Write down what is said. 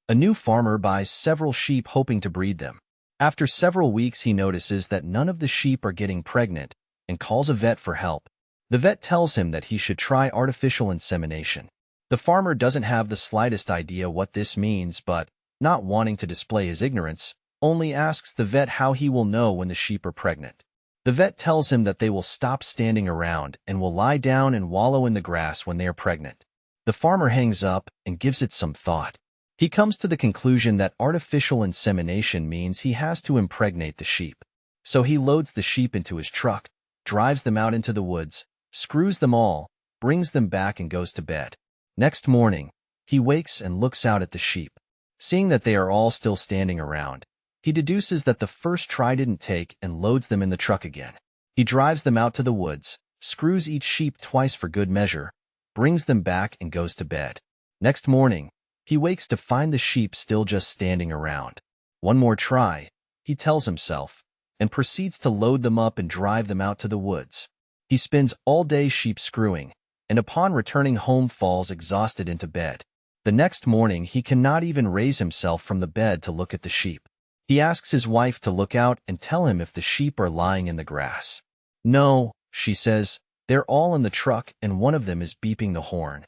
A new farmer buys several sheep hoping to breed them. After several weeks, he notices that none of the sheep are getting pregnant and calls a vet for help. The vet tells him that he should try artificial insemination. The farmer doesn't have the slightest idea what this means, but, not wanting to display his ignorance, only asks the vet how he will know when the sheep are pregnant. The vet tells him that they will stop standing around and will lie down and wallow in the grass when they are pregnant. The farmer hangs up and gives it some thought. He comes to the conclusion that artificial insemination means he has to impregnate the sheep. So he loads the sheep into his truck, drives them out into the woods, screws them all, brings them back and goes to bed. Next morning, he wakes and looks out at the sheep. Seeing that they are all still standing around, he deduces that the first try didn't take and loads them in the truck again. He drives them out to the woods, screws each sheep twice for good measure, brings them back and goes to bed. Next morning, he wakes to find the sheep still just standing around. One more try, he tells himself, and proceeds to load them up and drive them out to the woods. He spends all day sheep screwing, and upon returning home falls exhausted into bed. The next morning, he cannot even raise himself from the bed to look at the sheep. He asks his wife to look out and tell him if the sheep are lying in the grass. No, she says, they're all in the truck and one of them is beeping the horn.